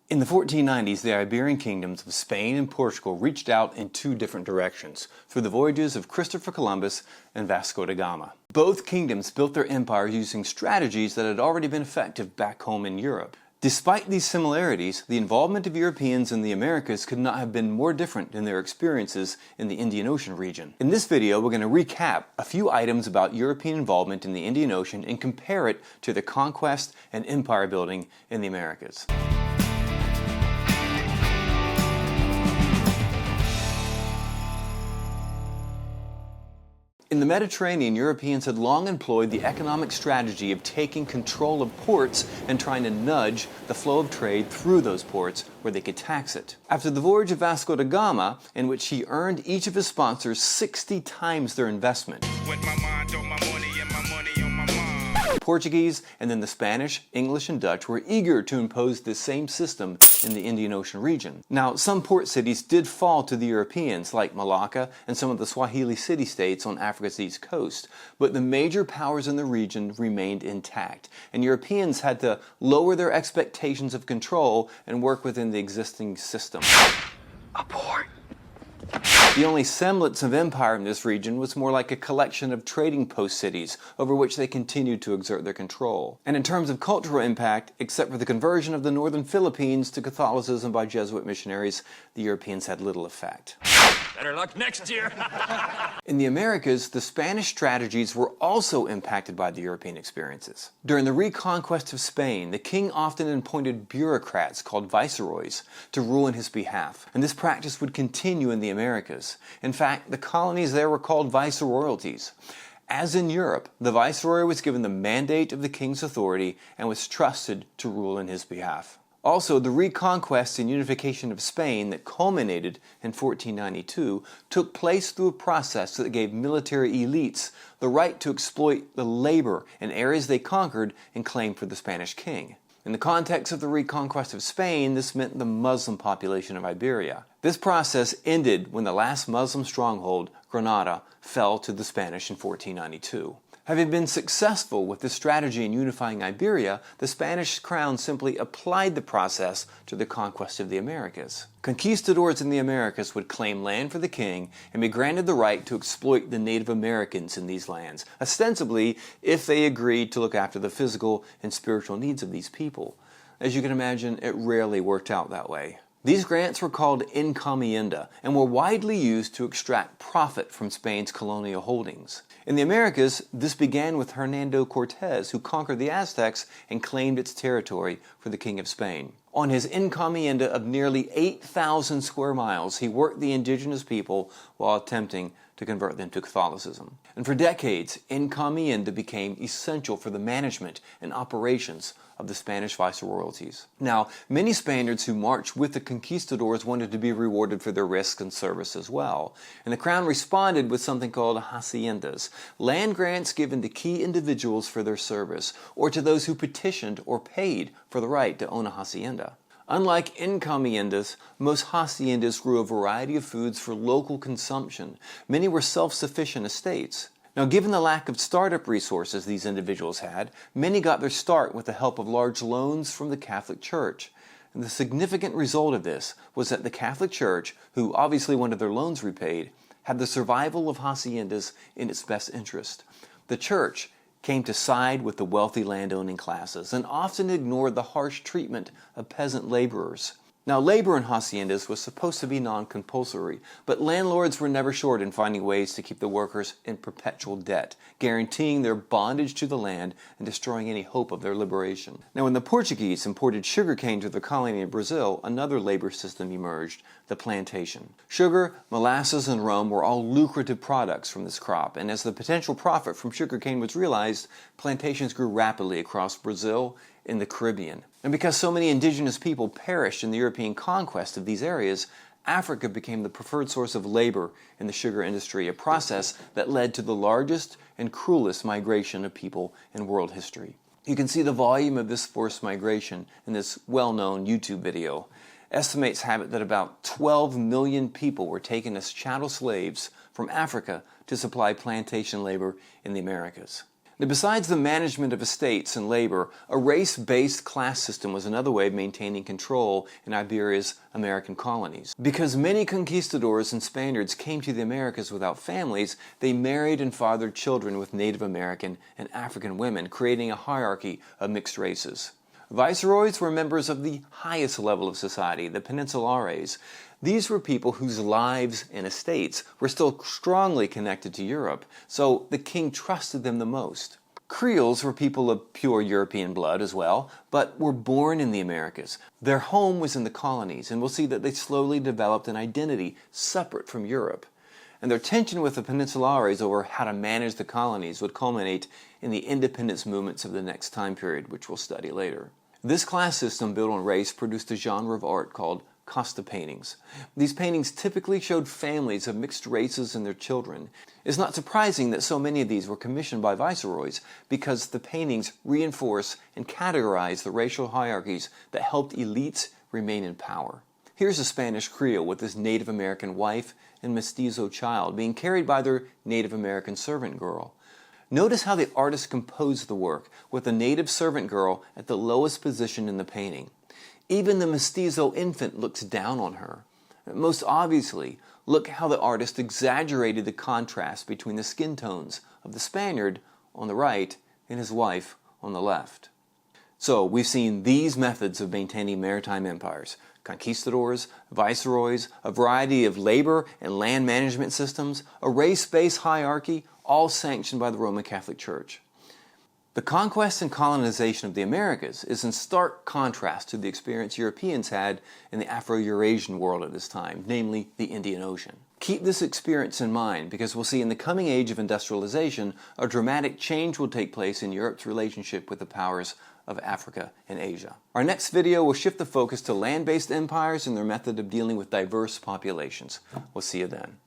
In the 1490s, the Iberian kingdoms of Spain and Portugal reached out in two different directions through the voyages of Christopher Columbus and Vasco da Gama. Both kingdoms built their empires using strategies that had already been effective back home in Europe. Despite these similarities, the involvement of Europeans in the Americas could not have been more different than their experiences in the Indian Ocean region. In this video, we're going to recap a few items about European involvement in the Indian Ocean and compare it to the conquest and empire building in the Americas. In the Mediterranean, Europeans had long employed the economic strategy of taking control of ports and trying to nudge the flow of trade through those ports where they could tax it. After the voyage of Vasco da Gama, in which he earned each of his sponsors 60 times their investment, Portuguese and then the Spanish, English, and Dutch were eager to impose this same system in the Indian Ocean region. Now, some port cities did fall to the Europeans, like Malacca and some of the Swahili city-states on Africa's east coast, but the major powers in the region remained intact, and Europeans had to lower their expectations of control and work within the existing system. A port. The only semblance of empire in this region was more like a collection of trading post cities over which they continued to exert their control. And in terms of cultural impact, except for the conversion of the northern Philippines to Catholicism by Jesuit missionaries, the Europeans had little effect. Better luck next year! In the Americas, the Spanish strategies were also impacted by the European experiences. During the reconquest of Spain, the king often appointed bureaucrats called viceroys to rule in his behalf, and this practice would continue in the Americas. In fact, the colonies there were called viceroyalties. As in Europe, the viceroy was given the mandate of the king's authority and was trusted to rule in his behalf. Also, the reconquest and unification of Spain that culminated in 1492 took place through a process that gave military elites the right to exploit the labor in areas they conquered and claimed for the Spanish king. In the context of the reconquest of Spain, this meant the Muslim population of Iberia. This process ended when the last Muslim stronghold, Granada, fell to the Spanish in 1492. Having been successful with this strategy in unifying Iberia, the Spanish crown simply applied the process to the conquest of the Americas. Conquistadors in the Americas would claim land for the king and be granted the right to exploit the Native Americans in these lands, ostensibly if they agreed to look after the physical and spiritual needs of these people. As you can imagine, it rarely worked out that way. These grants were called encomienda and were widely used to extract profit from Spain's colonial holdings. In the Americas, this began with Hernando Cortés, who conquered the Aztecs and claimed its territory for the King of Spain. On his encomienda of nearly 8,000 square miles, he worked the indigenous people while attempting to convert them to Catholicism. And for decades, encomienda became essential for the management and operations of the Spanish viceroyalties. Now, many Spaniards who marched with the conquistadors wanted to be rewarded for their risk and service as well. And the crown responded with something called haciendas, land grants given to key individuals for their service, or to those who petitioned or paid for the right to own a hacienda. Unlike encomiendas, most haciendas grew a variety of foods for local consumption. Many were self-sufficient estates. Now, given the lack of startup resources these individuals had, many got their start with the help of large loans from the Catholic Church. And the significant result of this was that the Catholic Church, who obviously wanted their loans repaid, had the survival of haciendas in its best interest. The Church came to side with the wealthy landowning classes and often ignored the harsh treatment of peasant laborers. Now, labor in haciendas was supposed to be non-compulsory, but landlords were never short in finding ways to keep the workers in perpetual debt, guaranteeing their bondage to the land and destroying any hope of their liberation. Now, when the Portuguese imported sugarcane to the colony of Brazil, another labor system emerged, the plantation. Sugar, molasses, and rum were all lucrative products from this crop, and as the potential profit from sugarcane was realized, plantations grew rapidly across Brazil in the Caribbean. And because so many indigenous people perished in the European conquest of these areas, Africa became the preferred source of labor in the sugar industry, a process that led to the largest and cruelest migration of people in world history. You can see the volume of this forced migration in this well-known YouTube video. Estimates have it that about 12 million people were taken as chattel slaves from Africa to supply plantation labor in the Americas. Now, besides the management of estates and labor, a race-based class system was another way of maintaining control in Iberia's American colonies. Because many conquistadors and Spaniards came to the Americas without families, they married and fathered children with Native American and African women, creating a hierarchy of mixed races. Viceroys were members of the highest level of society, the Peninsulares. These were people whose lives and estates were still strongly connected to Europe, so the king trusted them the most. Creoles were people of pure European blood as well, but were born in the Americas. Their home was in the colonies, and we'll see that they slowly developed an identity separate from Europe. And their tension with the Peninsulares over how to manage the colonies would culminate in the independence movements of the next time period, which we'll study later. This class system built on race produced a genre of art called Casta Paintings. These paintings typically showed families of mixed races and their children. It's not surprising that so many of these were commissioned by viceroys, because the paintings reinforce and categorize the racial hierarchies that helped elites remain in power. Here's a Spanish Creole with his Native American wife and mestizo child being carried by their Native American servant girl. Notice how the artist composed the work, with the native servant girl at the lowest position in the painting. Even the mestizo infant looks down on her. Most obviously, look how the artist exaggerated the contrast between the skin tones of the Spaniard on the right and his wife on the left. So we've seen these methods of maintaining maritime empires: conquistadors, viceroys, a variety of labor and land management systems, a race-based hierarchy, all sanctioned by the Roman Catholic Church. The conquest and colonization of the Americas is in stark contrast to the experience Europeans had in the Afro-Eurasian world at this time, namely the Indian Ocean. Keep this experience in mind, because we'll see in the coming age of industrialization, a dramatic change will take place in Europe's relationship with the powers of Africa and Asia. Our next video will shift the focus to land-based empires and their method of dealing with diverse populations. We'll see you then.